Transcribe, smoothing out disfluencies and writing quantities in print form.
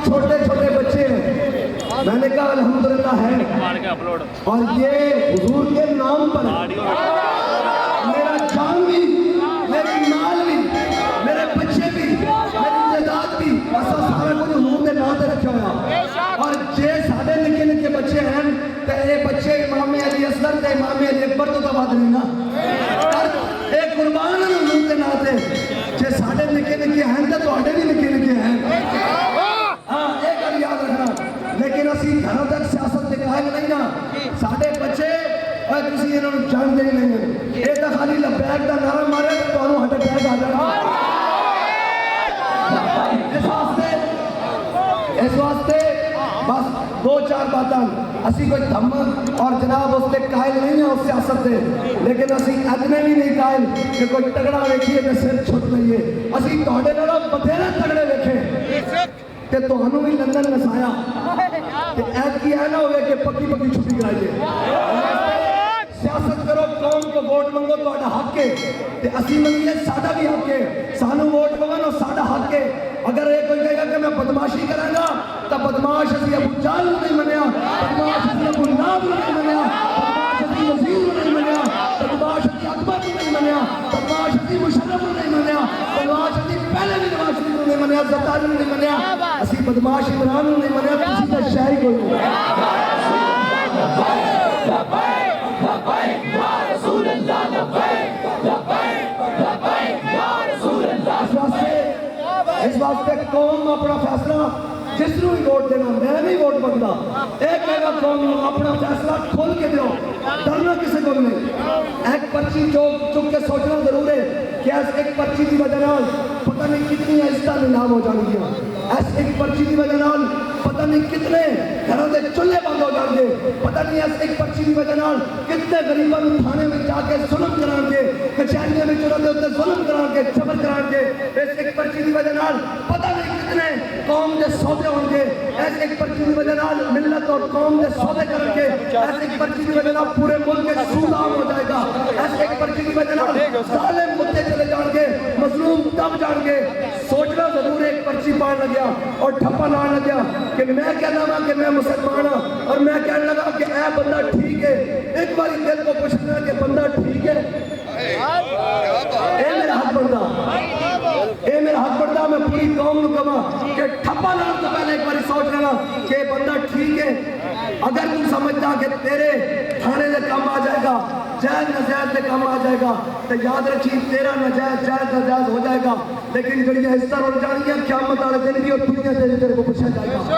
چھوٹے چھوٹے بچے ہیں، میں نے کہا الحمدللہ ہے، اور یہ حضور کے نام پر میرا جان بھی، میری مال بھی، میرے بچے بھی، میری جائیداد بھی، ایسا سارا کچھ حضور کے نام پہ رکھا ہوا، اور جے ساڈے نکے نکے بچے ہیں تے یہ بچے امام علی اصغر تے امام علی اکبر تو بات نہیں نا، ایک قربان ہے حضور کے نام تے، جے ساڈے نکے نکے ہیں تے تواڈے بھی نکے نکے ہیں، ہاں ایک گل یاد رکھنا، لیکن اسی گھروں تک سیاست کے قائل نہیں نا، ساڈے بچے اور کسی انہوں جانتے ہی نہیں ہیں، یہ تو خالی لبیک دا نعرہ مارے تو انہوں ہٹ اٹیک آ جانا، اس واسطے بس دو چار باتاں، اسی کوئی دھمک اور جناب اس کے قائل نہیں ہیں اس سیاست سے، لیکن اسی اتنے بھی نہیں قائل کہ کوئی تگڑا ویکھیے تو سر چھٹ لئیے، اسی توڑے نالوں بتھیرے تگڑے ویکھے کہ توہنوں بھی لندن نسایا کہ ایت کی ہے نہ ہوئے کہ پکی پکی چھٹی کرائیے، سیاست کرو، قوم کو ووٹ منگو تو آڈا حق ہے، تے اسی منگیے سادہ بھی حق ہے، سانو ووٹ منگو سادہ حق ہے، اگر ایک کوئی کہے گا کہ میں بدماشی کریں گا تو بدماش اسی ابو جال نہیں منیا، بدماش اسی ابو لاب نہیں منیا، بدماش اسی وزیر نہیں منیا، بدماش اسی اکبر نہیں منیا، بدماش اسی مشرف نہیں منیا، بدماش اسی پہلے بھی نواز شریف نہیں منیا، زرداری نہیں منیا، اسی بدماش عمران نہیں منیا، کسی کا شاہی کوئی نہیں، اس واسطے قوم اپنا فیصلہ جس نو ہی ووٹ دینا، میں نہیں ووٹ بنتا، ایک کہے قوم اپنا فیصلہ کھول کے دیو، ڈرنا کسی کو نہیں، ایک پرچی چک کے سوچنا ضرور ہے کہ ایک پرچی کی وجہ نال پتہ نہیں کتنی عزتاں نیلام ہو جان گیا، ایک پرچی کی وجہ نال پتہ نہیں کتنے گھروں کے چولہے بند ہو جان گے، پتہ نہیں ایک پرچی کی وجہ نال کتنے غریباں نوں تھانے میں جا کے ظلم کران گے، کچہریاں میں چوروں دے اوتے ظلم کران گے، جبر کران گے، ایک پرچی کی وجہ نال پتہ نہیں کتنے قوم دے سودے ہون گے، ایک پرچی کی وجہ نال ملت اور قوم دے سودے کرن گے، ایک پرچی کی وجہ نال پورے ملک کے سود عام ہو جائے گا، ایک پرچی کی وجہ نال ظالم مدے چلے جان گے، مظلوم دب جان گے، سوچنا ضرور ہے ایک پرچی پان لگیا اور ٹھپا لان لگیا کہ میں کہنا ہوں کہ میں مسلمان ہوں اور میں کہنے لگا کہ اے بندہ ٹھیک ہے، ایک بار دل کو پوچھنا کہ بندہ ٹھیک ہے، اے میرا حق بندہ، اے میرا حق بندہ، میں پوری قوم کو کہا کہ ٹھپا لان تو پہلے ایک بار سوچ لینا کہ بندہ ٹھیک ہے، اگر تم سمجھتا کہ تیرے تھانے سے کام آ جائے گا، جائز نجائز سے کام آ جائے گا تو یاد رکھی تیرا نجائز جائز نجائز ہو جائے گا، لیکن جڑیاں حصہ ہو جانی ہیں قیامت والے دن بھی اور دنیا سے تیرے کو پوچھا جائے گا،